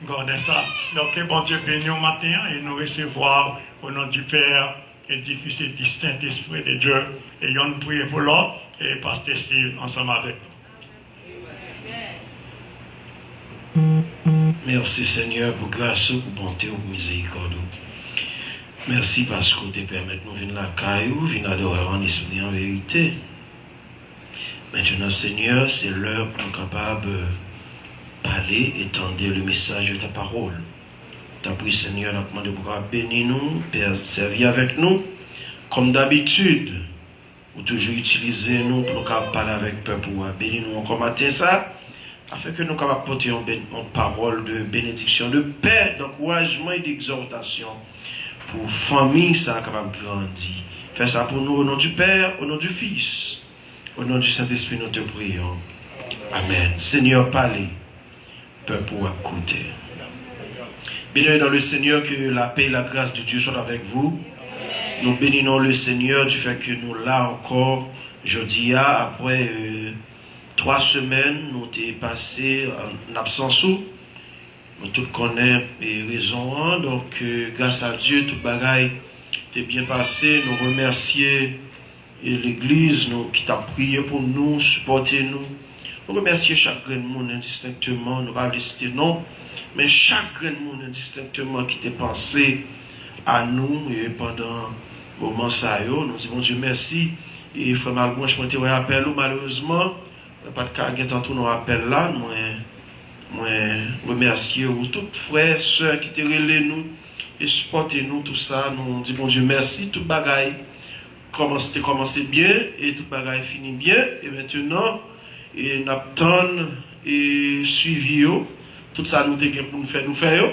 Gardez ça. Donc, que bon Dieu bénisse au matin et nous recevoir au nom du Père et du Fils et du Saint-Esprit de Dieu. Et on prie pour l'autre et Pasteur Steve ensemble avec nous. Merci Seigneur pour grâce, pour bonté, pour miséricorde. Merci parce que tu permets de nous venir la caillou, venir adorer en esprit en vérité. Maintenant Seigneur, c'est l'heure pour nous capables de parler et tendre le message de ta parole. Ta prie Seigneur, nous demandons pour bénir nous, Père, servir avec nous, comme d'habitude, ou toujours utiliser nous pour nous parler avec le peuple, pour bénir nous encore matin ça, afin que nous capables porter une parole de bénédiction, de paix, d'encouragement et d'exhortation pour famille ça capable de grandir. Fais ça pour nous au nom du Père, au nom du Fils, au nom du Saint-Esprit, nous te prions. Amen. Seigneur, parlez, peuple pour écouter. Bénis dans le Seigneur, que la paix et la grâce de Dieu soient avec vous. Amen. Nous bénissons le Seigneur du fait que nous là encore, jeudi après 3 semaines, nous sommes passés en absence. Nous tous connaissons les raisons. Donc, grâce à Dieu, tout bagaille est bien passé. Nous remercions l'Église qui t'a prié pour nous, supporter nous. Nous remercions chaque grand monde indistinctement. Nous ne pouvons pas citer non, mais chaque grand monde indistinctement qui t'a pensé à nous et pendant le moment ça, nous disons Dieu merci. Et frère Malbon, je me rappelle malheureusement, pas de cas qui tantôt nous rappelle là, moi remercier tous frères, sœurs qui te relèvent nous et supporter nous, tout ça. Nous disons bon Dieu merci, tout bagaille commencé bien et tout bagaille fini bien. Et maintenant, et nous attendons et suivi tout ça nous devons pour nous faire.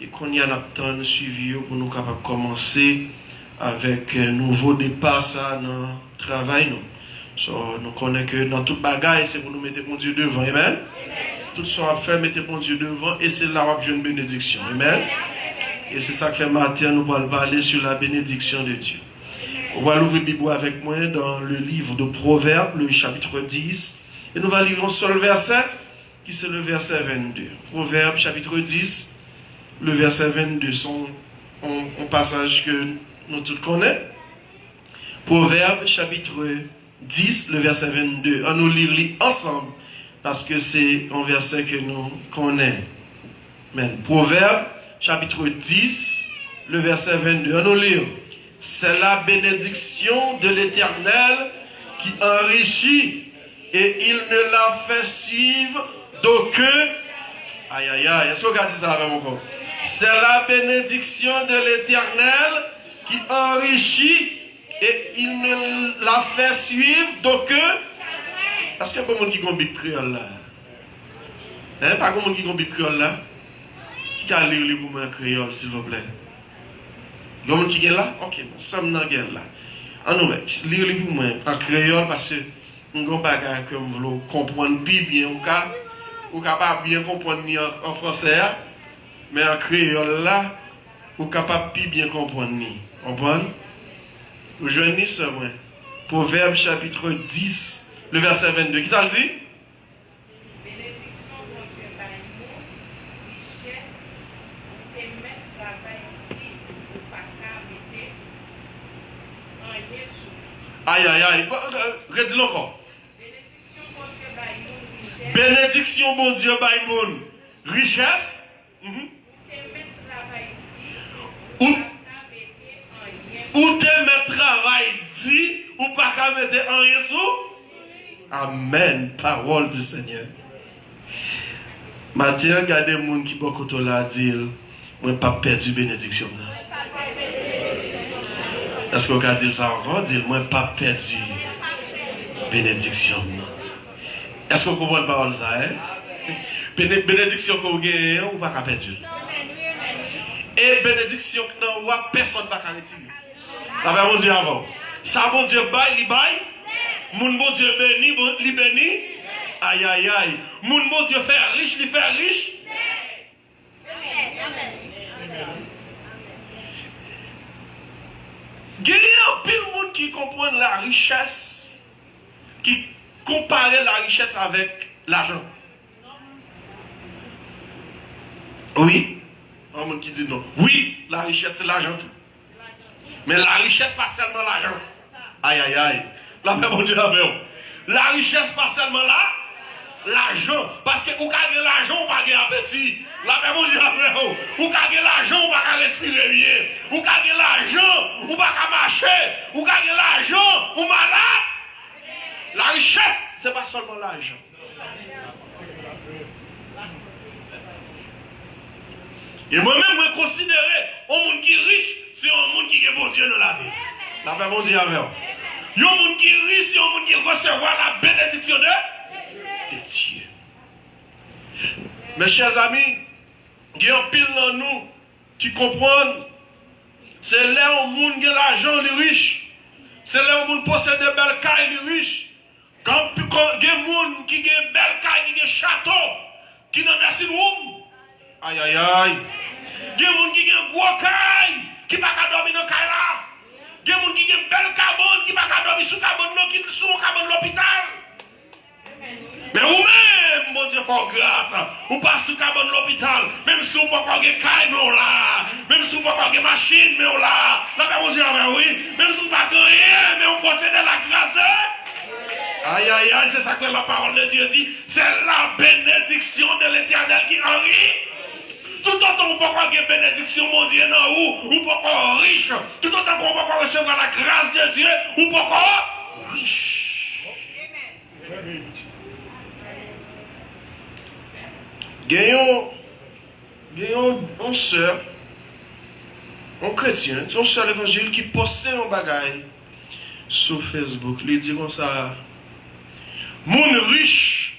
Et qu'on y a attendons suivi pour nous capables de commencer avec un nouveau départ ça dans le travail. Nous connaissons que dans toute bagaille, c'est pour nous mettre mon Dieu devant. Amen. Tout ce qu'on a fait, mettez mon Dieu devant et c'est là où j'ai une bénédiction. Amen. Et c'est ça que fait matin, nous allons parler sur la bénédiction de Dieu. On va l'ouvrir la Bible avec moi dans le livre de Proverbes, le chapitre 10. Et nous allons lire un seul verset, qui c'est le verset 22. Proverbes, chapitre 10, le verset 22. C'est un passage que nous tous connaissons. Proverbes, chapitre 10, le verset 22. On nous lire ensemble. Parce que c'est un verset que nous connaissons. Amen. Proverbe, chapitre 10, le verset 22. On nous lit. C'est la bénédiction de l'Éternel qui enrichit et il ne la fait suivre d'aucun. Aïe, aïe, aïe. Est-ce que vous regardez ça avec moi? C'est la bénédiction de l'Éternel qui enrichit et il ne la fait suivre d'aucun. Est-ce qu'il y a pas de monde qui a un bible créole là? Hein? Pas de monde qui a un bible créole là? Qui a lire le pour créole, s'il vous plaît? Il y a un monde qui est là? Ok, ça me n'a là. En nous, lire le pour moi en créole parce que nous avons pas que vous voulez comprendre bien ou capable bien comprendre en français, mais en créole là, ou capable bien comprendre. Comprenez? Vous joignez ça, moi. Proverbe chapitre 10. Le verset 22, qui ça le dit? Bénédiction, mon Dieu, par nous, richesse, ou te mettre travail ici, ou pas qu'à mettre en lien sous. Aïe, aïe, aïe. Redis-le encore. Bénédiction, mon Dieu, par nous, richesse. Bénédiction, mon Dieu, par nous, richesse. Ou te mettre travail ici, Ou ou pas qu'à mettre en lien sous. te mettre travail dit, ou pas qu'à mettre en lien sous. Amen, parole du Seigneur. Matin, regardez les gens qui beaucoup là dire, moi pas perdu bénédiction. Est-ce qu'on peut dire ça encore? Dire, moi pas perdu bénédiction. Est-ce qu'on comprend la parole ça? Bénédiction qu'on gagne ou pas perdu? Et bénédiction que non, personne pas retirer. La mon Dieu avant. Ça mon Dieu bail, il bail. Mon bon Dieu béni, il béni. Aïe, aïe, aïe. Mon bon Dieu fait riche, il fait riche. Il y a un pile monde qui comprend la richesse, qui compare la richesse avec l'argent. Oui. Il y a un monde qui dit non. Oui, la richesse c'est l'argent tout. Mais la richesse pas seulement l'argent. Aïe aïe aïe. La paix, mon Dieu, la paix. La richesse pas seulement là. L'argent, parce que vous gagnez l'argent, vous gagnez appétit. La paix, mon Dieu, la paix. Vous gagnez l'argent, vous ne respirer bien. Vous gagnez l'argent, vous ne pas marcher. Vous gagnez l'argent, vous malade. La richesse, ce n'est pas seulement l'argent. Et moi-même, je considère un monde qui est riche, c'est un monde qui est bon Dieu dans la vie. La paix, mon Dieu, la paix. Un monde qui est riche, c'est un monde qui recevra la bénédiction de Dieu. Mes chers amis, il y a un pile dans nous qui comprennent. C'est là où le monde qui a l'argent, les riches. C'est là où le monde possède de belles cailles, les riches. Quand il y a des gens qui ont de belles cailles, qui ont des châteaux, qui ont des room. Aïe aïe aïe. Il y a des gens qui ont des gros cailles, qui ne peuvent pas dormir dans le caille là. Il y a des gens qui ont des belles carbone, qui ne peuvent pas dormir sous carbone, qui sont sous carbone de l'hôpital. Mais vous-même, mon Dieu, faut grâce. Vous passez sous carbone de l'hôpital, même si vous ne pouvez pas avoir caille, mais on l'a. Même si vous ne pouvez pas avoir machine, mais on l'a. Là, mon Dieu, oui. Même si vous ne pouvez pas rien, mais on possède la grâce de. Aïe, aïe, aïe, c'est ça que la parole de Dieu dit. C'est la bénédiction de l'Éternel qui enrichit. Tout autant vous pouvez avoir bénédiction, mon Dieu, non, vous pouvez être riche. Tout autant qu'on peut recevoir la grâce de Dieu, vous pouvez être riche. Gagnons une soeur, un chrétien, une soeur l'évangile qui postait un bagage sur Facebook. Il dit comme ça: mon riche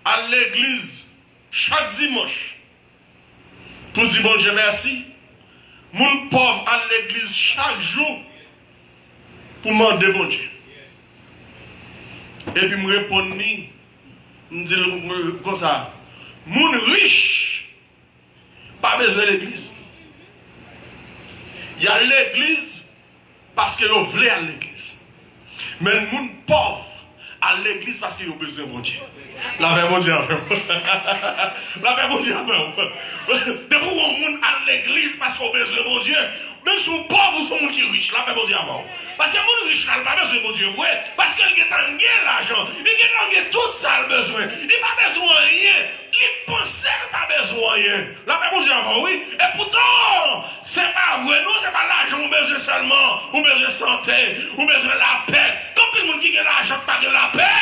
à l'église chaque dimanche pour dire bon Dieu merci. Mon pauvre à l'église chaque jour pour demander bon Dieu. Et puis me répondre, me dit comme ça: moun riche, pas besoin de l'église. Il y a l'église parce que vous voulez à l'église. Mais moun pauvre à l'église parce qu'il a besoin de mon Dieu. La paix, mon Dieu, avec vous. La paix, mon Dieu, avec vous. Depuis qu'on moun à l'église parce qu'on a besoin de mon Dieu, même si vous pauvre, vous êtes moun qui est riche. La paix, mon Dieu, avec vous. Parce que moun riche, il n'a pas besoin de mon Dieu. Ouais. Parce qu'il a l'argent. Il a tout ça le besoin. Il n'a pas besoin de rien. Il pense qu'il n'a pas besoin de rien. La paix, mon Dieu, avec vous. Oui. Et pourtant, ce n'est pas vrai. Nous, ce n'est pas l'argent. On a besoin seulement. On a besoin de santé. On a besoin de la paix. Quand tout le monde qui a l'argent, pas de la paix.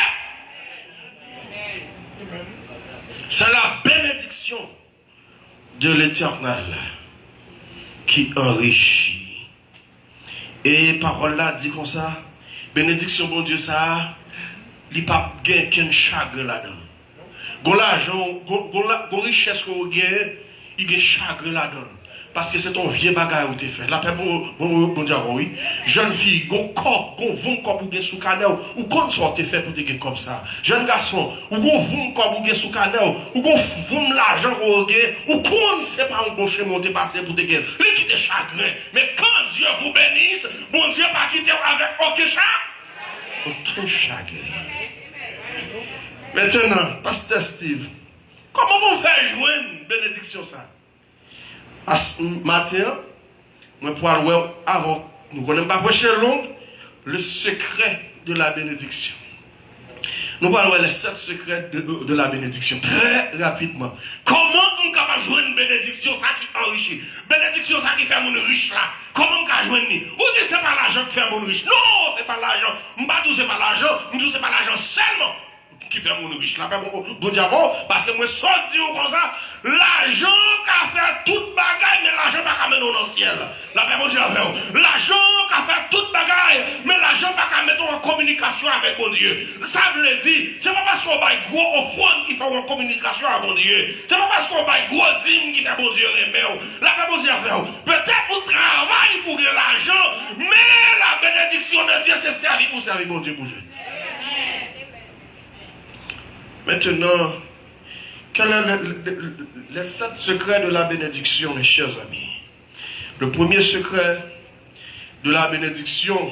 C'est la bénédiction de l'Éternel qui enrichit. Et parole là dit comme ça: bénédiction, bon Dieu, ça, il n'y a pas de chagrin là-dedans. Gon l'argent, gon richesse qu'on gagne, il y a chagrin là-dedans. Parce que c'est ton vieux bagage où tu fait. La paix, bon Dieu, oui. Jeune fille, gon corps, gon vont corps pour sous canal, ou qu'on soit fait pour te comme ça. Jeune garçon, ou gon vont corps pour sous canal, ou gon vont l'argent qu'on gagne, ou qu'on ne sait pas où gauche monter passer pour te gagner. Lui qui te chagrin. Mais quand Dieu vous bénisse, bon Dieu va quitter avec aucun chagrin. Aucun chagrin. Maintenant, Pasteur Steve, comment on fait jouer une bénédiction ça? Matin, nous pourrons avant, nous ne connaissons pas prêcher long, le secret de la bénédiction. Nous parlons les 7 secrets de la bénédiction. Très rapidement. Comment on est capable de jouer une bénédiction ça qui enrichit? Bénédiction ça qui fait mon riche là. Comment on peut jouer une? Ou dit c'est pas l'argent qui fait mon riche? Non, c'est pas l'argent. Je ne dis pas c'est pas l'argent. Je dis c'est pas l'argent seulement qui fait mon riche. Là, bon diable, parce que moi, soit dit comme ça, l'argent qui a fait toute bagaille, mais l'argent pas qu'à mettre dans le ciel. Là, bon diable, l'argent qui a fait toute bagaille, mais l'argent pas qu'à mettre en communication avec mon Dieu. Ça veut dire, c'est pas parce qu'on va gros offrande qui fait en communication avec mon Dieu. C'est pas parce qu'on va gros dîme qui fait mon Dieu remet. Là, bon diable, peut-être vous travaillez pour l'argent, mais la bénédiction de Dieu, c'est servir pour servir mon Dieu pour Dieu. Maintenant, quels sont les 7 secrets de la bénédiction, mes chers amis? Le premier secret de la bénédiction,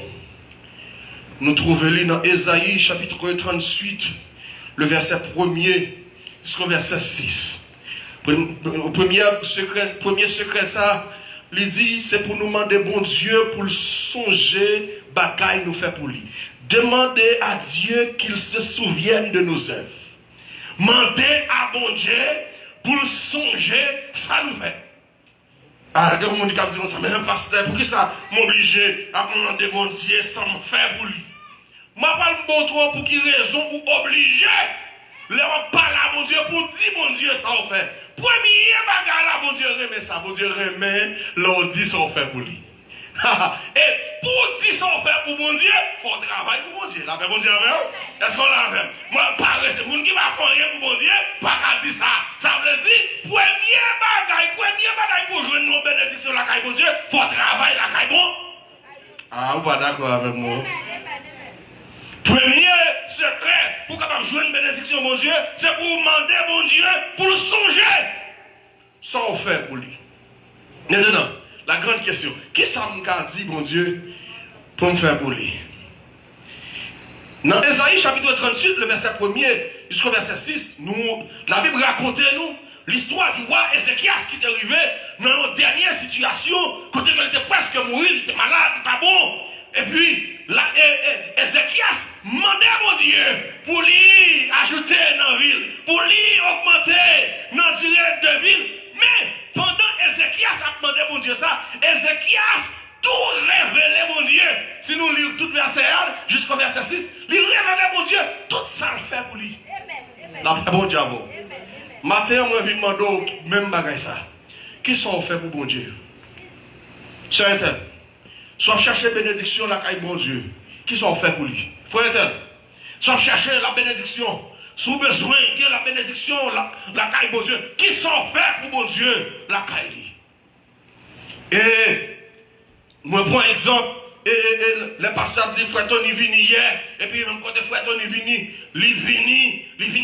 nous trouvons dans Ésaïe chapitre 38, le verset 1er jusqu'au verset 6. Premier secret ça, il dit, c'est pour nous demander bon Dieu pour le songer, bagaille nous fait pour lui. Demandez à Dieu qu'il se souvienne de nos œuvres. Demandez à bon Dieu pour le songer, ça nous fait. Ah, il y a des gens qui disent ça, mais un pasteur, pour qui ça m'oblige à demander bon Dieu sans me faire pour lui? Je ne vais pas le trop pour qui raison ou obligé. Là, on parle à mon Dieu pour dire mon Dieu ça on fait. Premier bagage là, mon Dieu remet ça. Mon Dieu remet, là on dit ça on fait pour lui. Et pour dire ça on fait pour mon Dieu, il faut travailler pour mon Dieu. La paix, mon Dieu, est-ce qu'on l'a fait? Moi, pareil, c'est mon qui va faire rien pour mon Dieu, pas qu'à dire ça. Ça veut dire, premier bagage pour jouer nos bénédictions la caille, mon Dieu, il faut travailler la caille, bon. Ah, vous pas d'accord avec moi? Premier secret pour capable jouer une bénédiction, mon Dieu, c'est pour demander, mon Dieu, pour le songer. Ça on fait pour lui. Maintenant, la grande question, qu'est-ce que ça m'a dit, mon Dieu, pour me faire pour lui? Dans Ésaïe chapitre 38, le verset 1er jusqu'au verset 6, la Bible raconte nous l'histoire du roi Ézéchias qui est arrivé dans une dernière situation, quand il était presque mort, il était malade, il n'était pas bon. Et puis, Ézéchias demandait à mon Dieu pour lui ajouter dans la ville, pour lui augmenter dans la durée de ville. Mais pendant Ézéchias a demandé à mon Dieu ça, Ézéchias tout révélé mon Dieu. Si nous lisons tout verset 1 jusqu'au verset 6, il révélait mon Dieu, tout ça le fait pour lui. La paix, bon Dieu. Matin, moi, je demande même bagaille ça. Qu'est-ce qu'on fait pour bon Dieu? C'est un tel. Soit chercher bénédiction, la caille bon Dieu. Qui sont fait pour lui? Faut être. Soit chercher la bénédiction. Sous besoin de la bénédiction, la caille bon Dieu. Qui sont faits pour bon Dieu? La caille lui. Et, moi, pour exemple, le pasteur dit, frère Tony vini hier, et puis même quand frère Tony vini, il vient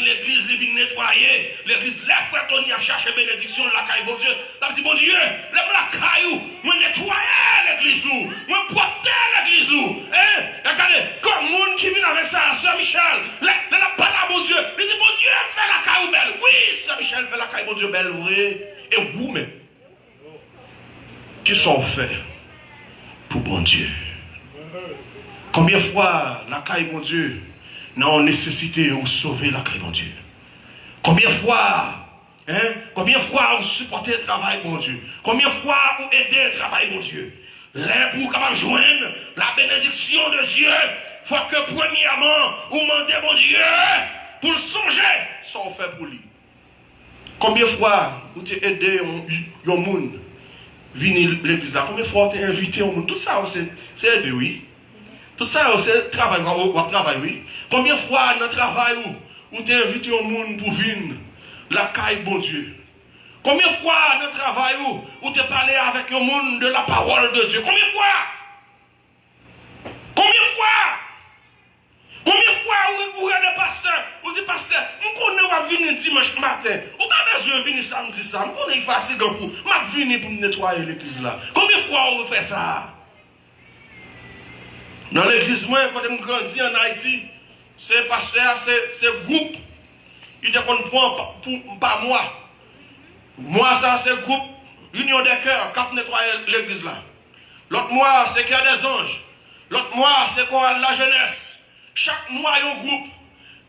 l'église, il vient nettoyer. L'église, les frère Tony a cherché bénédiction, la caille bon Dieu. Là, dit, bon Dieu, lève la caille, moi nettoyer l'église, moi porter l'église. Regardez, comme monde qui vient avec ça, Sœur Michel, là, pas là, bon Dieu. Il dit, bon Dieu, fait la caille belle. Oui, Sœur Michel fait la caille, bon Dieu, belle, vrai. Et vous-même, qui sont faits pour bon Dieu? Combien de fois la caille mon Dieu n'a nécessité de sauver la caille mon Dieu? Combien de fois vous supportez le travail mon Dieu? Combien de fois vous aidez le travail mon Dieu? Là pour capable joindre la bénédiction de Dieu, il faut que premièrement vous demandez mon Dieu pour le songer, ça on fait pour lui. Combien de fois vous avez aidé un monde venir l'église? Combien de fois vous avez invité un monde? Tout ça c'est aider, oui. Tout ça, c'est travail, oui. Combien de fois dans le travail où tu as invité un monde pour venir, la caille, bon Dieu? Combien de fois dans le travail où tu as parlé avec un monde de la parole de Dieu? Combien de fois? Combien de fois? Combien de fois vous regardez pasteur, vous dites pasteur, je connais venir dimanche matin, ou pas besoin de venir samedi, je connais fatigué pour, je venir pour nettoyer l'église là. Combien de fois vous faites ça? Dans l'église, moi, quand je grandis en Haïti, c'est pasteur, c'est groupe. Il ne prend pas moi. Moi, ça, c'est groupe, union des cœurs, quand nettoyer l'église là. L'autre mois, c'est cœur des anges. L'autre mois, c'est quoi la jeunesse. Chaque mois, il y a un groupe.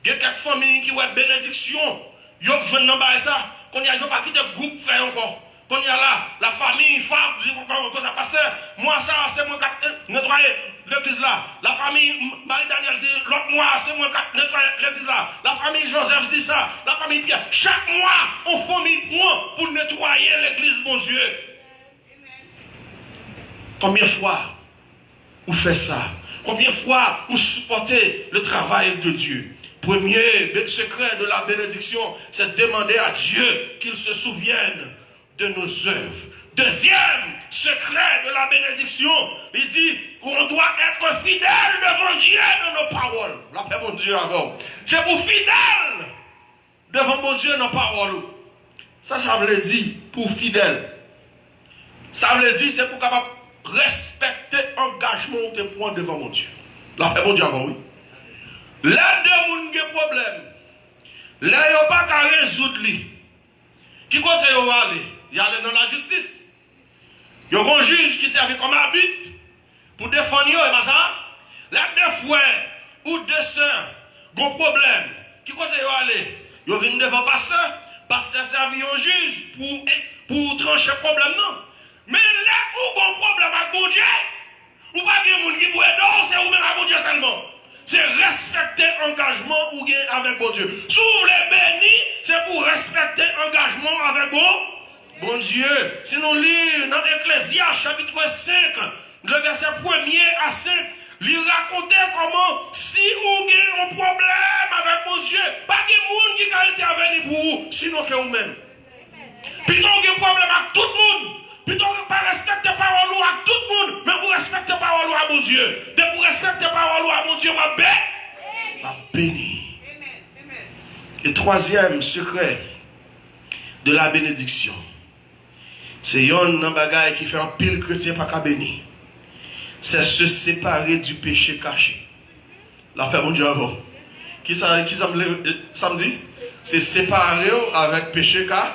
Il y a quelques familles qui ont une bénédiction. Il y a un jeune dans ça. Quand il n'y a pas quitté le groupe, fait encore. Quand il y a là, la famille, femme, dit comment ça passe. Moi, ça, c'est moi qui nettoyer l'église là. La famille, Marie-Daniel dit, l'autre mois, c'est moi qui nettoyer l'église là. La famille Joseph dit ça. La famille Pierre. Chaque mois, on famille point pour nettoyer l'église, mon Dieu. Combien de fois vous faites ça? Combien de fois vous supportez le travail de Dieu? Premier secret de la bénédiction, c'est de demander à Dieu qu'il se souvienne de nos œuvres. Deuxième secret de la bénédiction, il dit qu'on doit être fidèle devant Dieu dans nos paroles. La paix, mon Dieu, avant. C'est pour fidèle devant mon Dieu dans nos paroles. Ça veut dire pour fidèle. Ça veut dire c'est pour capable respecter l'engagement de prendre devant mon Dieu. La paix, mon Dieu, avant, oui. Là, deux gens qui ont des problèmes. Là, ils n'ont pas qu'à résoudre. Qui Qui côté yo aller? Il y a dans la justice. Il y a un juge qui servait comme arbitre pour défendre yo, et pas ça? Là, deux frères ou deux sœurs, gros problème. Qui côté yo aller? Yo viennent devant pasteur. Pasteur servi un juge pour trancher le problème, non? Mais là où un problème avec mon Dieu, ou pas qu'il y a des gens qui pourraient non, c'est ou même avec mon Dieu seulement. C'est respecter l'engagement ou avec mon Dieu. Si vous voulez bénir, c'est pour respecter l'engagement avec bon Dieu. Si nous lisons dans Ecclésiaste chapitre 5, le verset 1er à 5, lui raconter comment si vous avez un problème avec mon Dieu, pas de monde qui a intervenu pour vous, sinon que vous-même. Plutôt que un problème avec tout le monde, plutôt que pas respecter la parole avec tout le monde, mais vous respectez la parole à mon Dieu. Dès que vous respectez la parole à mon Dieu, vous béni. Et troisième secret de la bénédiction, c'est un bagage qui fait un pile chrétien pas qu'à bénir. C'est se séparer du péché caché. La paix, mon Dieu, avant. Qui ça me dit? C'est séparer avec péché caché.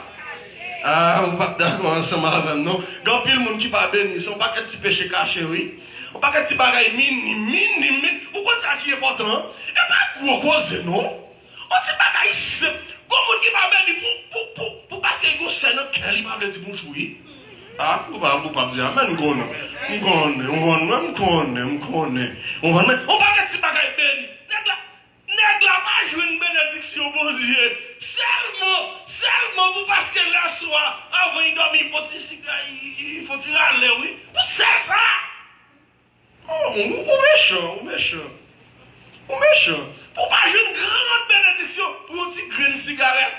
Ah, on pas d'accord ensemble avec nous. Quand il y a des gens qui ne sont pas bénis, sont pas que petit péché caché, oui. On pas que petit bagage mine. Pourquoi ça qui est important? Et pas gros, non? On dit bagage simple. Quand on qui ne sont pas bénis, pour parce qu'il y a un sénat qui ne va pas dire bonjour. Ah, on va pas dire, mais on connaît. On va pas que petit bagage béni. Nèg la pas jouer une bénédiction, bon Dieu. Seulement pour parce que là soir, avant il dormir, il faut tirer à l'air, oui. Pour ça. Oh, ou méchant. Pour pas jouer une grande bénédiction, pour un petit grain de cigarette.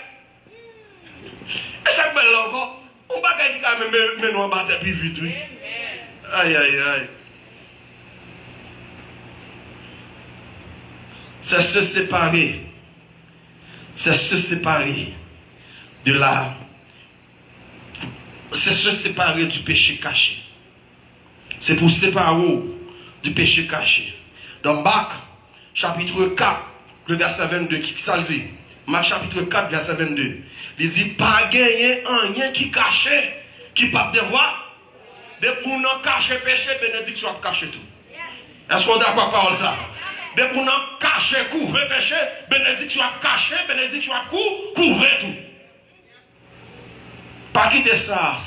Et ça me fait encore. On va gagner quand même, mais nous on va plus vite, oui. Aïe. C'est se séparer. C'est se séparer de la. C'est se séparer du péché caché. C'est pour séparer du péché caché. Dans Marc, chapitre 4, le verset 22, qui ça le dit? Marc, chapitre 4, verset 22. Il dit, pas gagner un rien qui caché, qui pas devoir. De pour nous cacher péché, bénédiction a caché tout. Est-ce qu'on est d'accord avec parole ça? De pour nous cacher, couvrir péché, bénédiction a caché, bénédiction a couvrir tout. Pas quitter ça,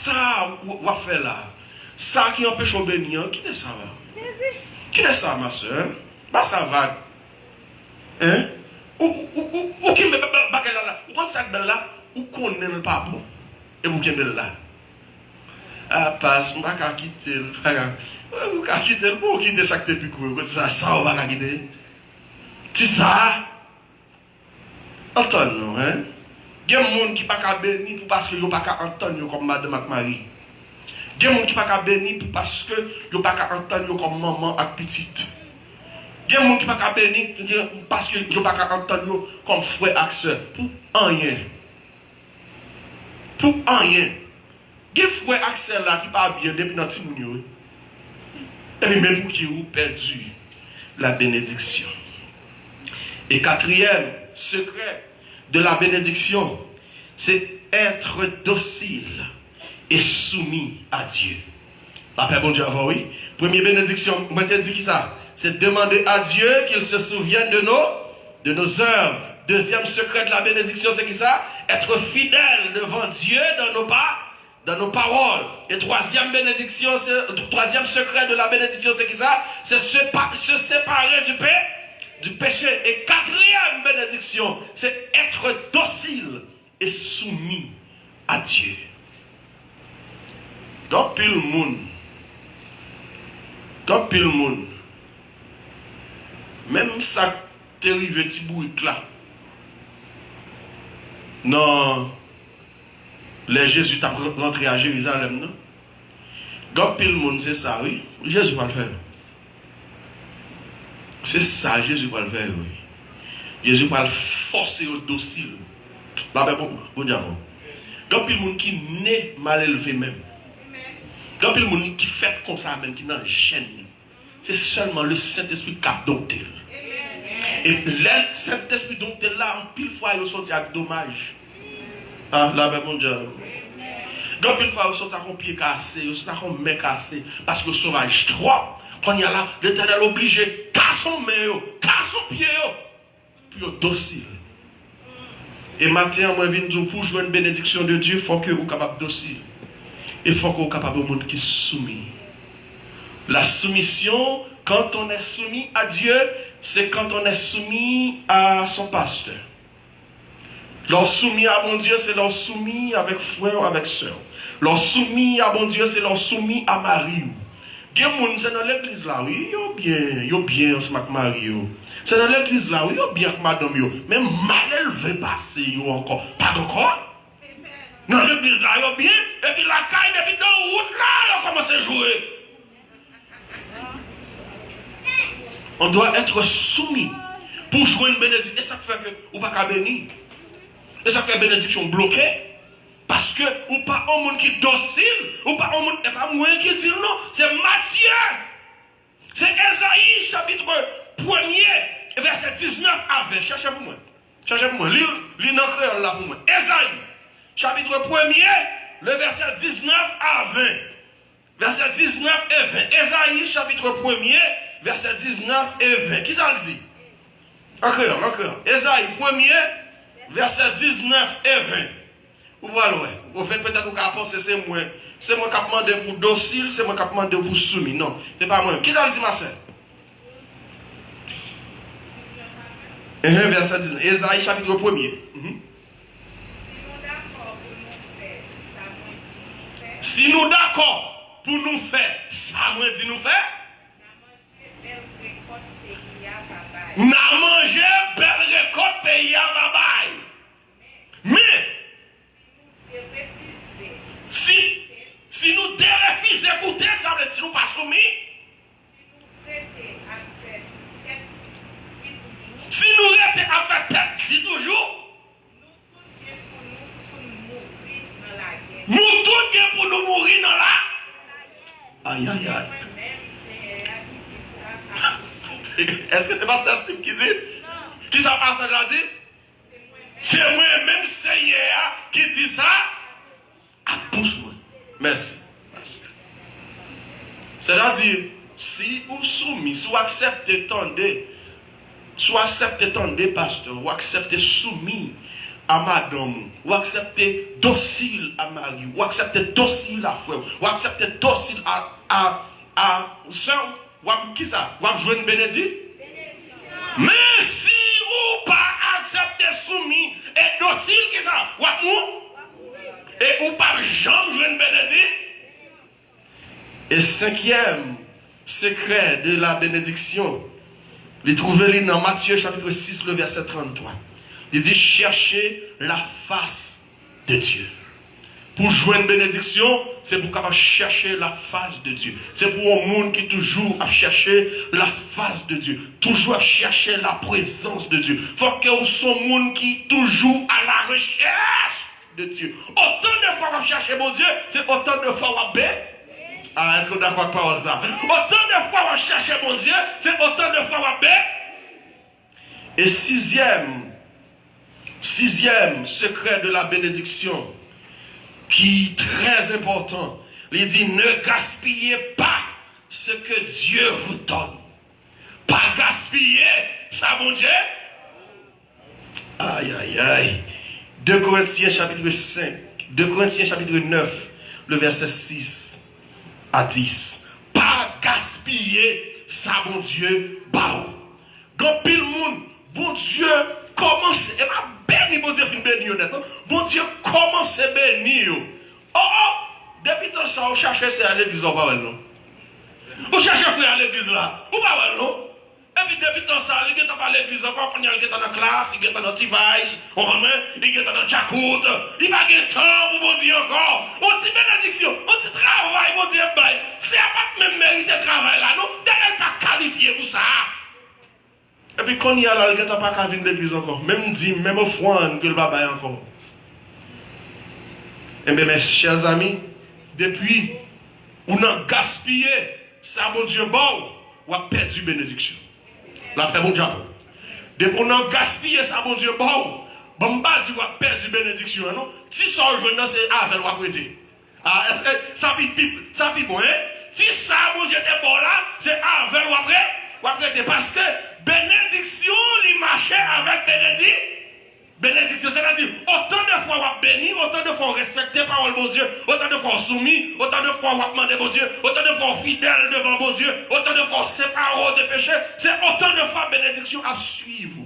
on va faire là. Ça qui empêche au bénir, quittez ça là. Quittez ça, ma soeur. Pas ça vague. Hein? Ou qui me bague là. Ou quand ça belle là, ou qu'on n'aime pas bon. Et vous qui me là. Ah, passe, on va quitter. On va quitter. Pour quitter ça que tu es plus court. Ça, on va quitter. C'est ça. Entends-nous, hein? Il y a des gens qui ne sont pas bénis parce qu'ils ne sont pas entendre comme Madame Marie. Il y a des gens qui ne sont pas bénis parce qu'ils ne sont pas entendre comme maman et petite. Il y a des gens qui ne sont pas bénis parce qu'ils ne sont pas entendre comme frère et soeur. Pour rien. Pour rien. Il y a des frères et soeurs là qui ne sont pas bien depuis notre petit monde. Et puis même pour qui ont perdu la bénédiction. Et quatrième secret de la bénédiction, c'est être docile et soumis à Dieu. La paix, bon Dieu, avant, oui. Première bénédiction, moi, je dis qui ça? C'est demander à Dieu qu'il se souvienne de nos œuvres. Deuxième secret de la bénédiction, c'est qui ça? Être fidèle devant Dieu dans nos paroles. Et troisième secret de la bénédiction, c'est qui ça? C'est se séparer du péché. Et quatrième bénédiction, c'est être docile et soumis à Dieu. Quand pile monde, même ça t'est arrivé petit bourrique là. Non, les Jésus t'a rentré à Jérusalem, non? Quand pile monde, c'est ça, oui. Jésus va le faire. C'est ça, Jésus va le faire, oui. Jésus va le forcer au docile. Là, ben bon Dieu avant. Quand pile monde qui naît mal élevé même. Quand pile monde qui fait comme ça même, qui n'a gêne. C'est seulement le Saint-Esprit qui a dompté. Et le Saint-Esprit dompté là, en pile fois, il sorti avec dommage. Ah, là, ben bon Dieu. Quand une fois, vous sortez un pied cassé, vous sortez un main cassé, parce que le sauvage trop. Quand il y a là, l'Éternel est obligé, casse son main, casse son pied, puis docile. Et maintenant, moi, je viens dire pour jouer une bénédiction de Dieu, il faut que vous soyez capable docile. Il faut que vous soyez capable de monde qui est soumis. La soumission, quand on est soumis à Dieu, c'est quand on est soumis à son pasteur. Leur soumis à mon Dieu, c'est leur soumis avec frère ou avec soeur. Leur soumis à mon Dieu, c'est leur soumis à Marie. Il y a des gens c'est dans l'église là, oui, ils sont bien avec Marie. C'est dans l'église là, oui, ils sont bien avec madame. Mais mal élevé passer encore. Pas encore? Dans l'église là, ils sont bien. Et puis la caille, et puis dans la route là, ils commencent à jouer. On doit être soumis pour jouer une bénédiction. Et ça fait que vous ne pouvez pas bénir. Et ça fait bénédiction bloquée. Parce que ou pas un monde qui est docile, ou pas un monde, et pas moi qui dit non, c'est Matthieu. C'est Esaïe, chapitre 1er, verset 19 à 20. Cherchez pour moi. Cherchez pour moi. Lis dans le créole là pour moi. Esaïe, chapitre 1er, le verset 19 à 20. Verset 19 et 20. Esaïe, chapitre 1er, verset 19 et 20. Qui ça le dit? Encore. Esaïe 1er, verset 19 et 20. Vous voyez, vous faites peut-être que penser c'est moi qui demande pour docile, c'est moi qui demande pour soumis. Non, c'est pas moi. Qui ça le dit, ma soeur? Verset 19. Esaïe, chapitre 1er. Si nous d'accord pour nous faire, ça moi dit nous faire. N'a mangé belle récolte pays à babaye. Mais si nous refusons d'écouter, ça veut dire si nous ne pas soumis. Si nous restons à faire tête, si toujours. Nous tous pour nous mourir dans la. Aïe. Est-ce que c'est pas Steve qui dit? Qui ça passe à dire? C'est moi-même Seigneur qui dit ça. À bouche moi. Merci. C'est-à-dire, si vous soumis, si vous acceptez tendez, soit acceptez tendez pasteur, ou acceptez soumis à madame, ou acceptez docile à Marie, ou acceptez docile à frère, ou acceptez docile à soeur, ou à qui ça? Ou à jouer une bénédiction? Mais si vous pas acceptez soumis et docile, qui ça? Ou à moi? Et ou pas jamais jouer une bénédiction? Et cinquième secret de la bénédiction, il trouve dans Matthieu chapitre 6, le verset 33. Il dit chercher la face de Dieu. Pour jouer une bénédiction, c'est pour capable chercher la face de Dieu. C'est pour un monde qui toujours a cherché la face de Dieu. Toujours à chercher la présence de Dieu. Il faut que vous soyez un monde qui toujours à la recherche de Dieu. Autant de fois qu'on cherche mon Dieu, c'est autant de fois qu'on bénit. Ah, est-ce que vous êtes d'accord avec parole ça? Autant de fois qu'on cherche mon Dieu, c'est autant de fois qu'on bénit. Et sixième secret de la bénédiction, qui est très important, il dit ne gaspillez pas ce que Dieu vous donne. Pas gaspiller, ça mon Dieu. Aïe. 2 Corinthiens chapitre 5, 2 Corinthiens chapitre 9, le verset 6 à 10. Pas gaspiller, ça mon Dieu, bah. Quand pile monde, bon Dieu commence, et ma béni, bon Dieu fin béni honnêtement. Bon Dieu commence à bénir. Depuis tout ça, on cherche à l'église, on va non. On cherche à l'église là, on va non. Et puis depuis tout ça, il est dans l'église encore, il est dans la classe, il est dans le device, il est dans le jacout, il n'a pas de temps pour bon Dieu encore. On dit bénédiction, on dit travail, bon Dieu, c'est pas même mérite de travail là, non? Elle n'est pas qualifiée pour ça. Et puis quand il y a là, il n'est pas qu'à venir l'église encore. Même dit, même offrande que le baba encore. Et bien mes chers amis, depuis on a gaspillé, ça bon Dieu bon, on a perdu bénédiction. La paix bon Dieu. Depuis on a gaspillé, ça bon Dieu bon, on a perdu bénédiction. Non? Si ça je c'est avec on a prêté. Ah, ça vit bon, hein? Si ça, mon Dieu, était bon là, c'est avec ou après, parce que bénédiction, il marchait avec bénédiction. Bénédiction, c'est-à-dire, autant de fois on béni, autant de fois on respecte la parole de mon Dieu, autant de fois on soumis, autant de fois on demande mon Dieu, autant de fois on fidèle devant mon Dieu, autant de fois on sépare de péché, c'est autant de fois bénédiction à suivre.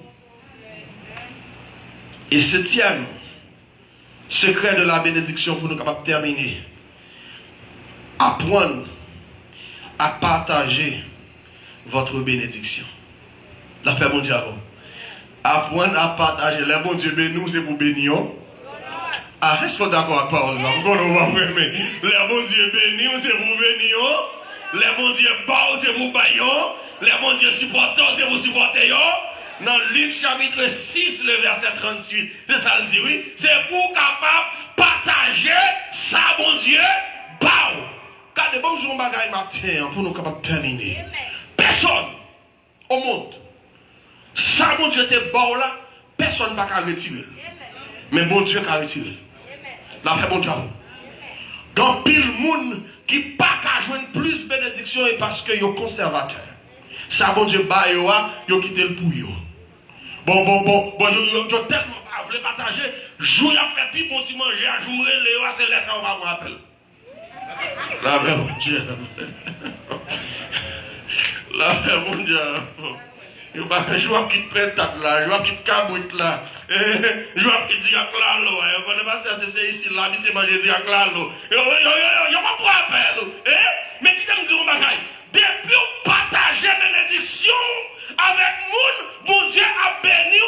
Et septième, secret de la bénédiction pour nous capables de terminer, apprendre à partager votre bénédiction. La paix mondiale. Apprendre à partager. Les bons Dieu bénis, c'est pour bénir. Ah, est-ce qu'on est d'accord avec parole ça? Les bons Dieu bénis, c'est pour bénir. Les bons Dieu bas, c'est pour bailler. Les bons Dieu supportants, c'est pour supporter. Dans Luc chapitre 6, le verset 38, c'est ça le dit, oui. C'est pour capable partager ça, bon Dieu, bas. Quand les bons jours bagaille matin, pour nous capables de terminer. Personne au monde. Ça, mon Dieu, était bon là, personne ne va retirer. Mais bon Dieu va retirer. La paix, bon Dieu. Donc, pile monde qui ne peut pas jouer plus de bénédiction et parce que yo conservateur. Ça, bon Dieu, bah, yo quitté le pour yo. Bon, yo tellement pas voulu partager. Jouer à faire plus bon, si manger à jouer, les c'est laisser on va vous rappeler. La paix, bon Dieu. La paix, bon Dieu. Je vais quitter là, je vais quitter cabouite là, je vais quitter là, je ne pas si c'est ici là, c'est manger là, je ne vais pas faire, mais qui t'aime dire, depuis vous partagez bénédiction avec nous, mon Dieu a béni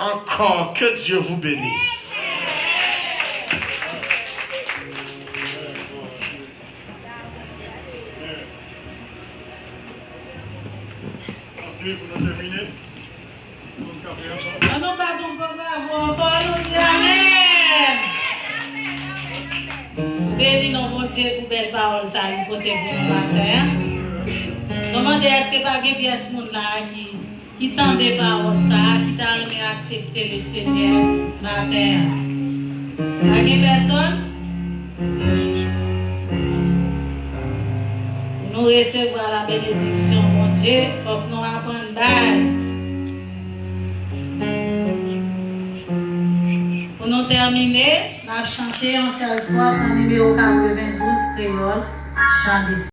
encore, que Dieu vous bénisse. Nous pardon pour avoir Amen. Béni non mon Dieu pour belle parole ça nous côté pour nous matin. Demandez est-ce que pas de pièce monde là qui tend des paroles ça, qui t'a aimé accepter le Seigneur matin. Pas de personne? Nous recevoir la bénédiction, mon Dieu, il faut que nous apprenions balle. Pour nous terminer, nous allons chanter en 16 fois dans le numéro 92 créole, chant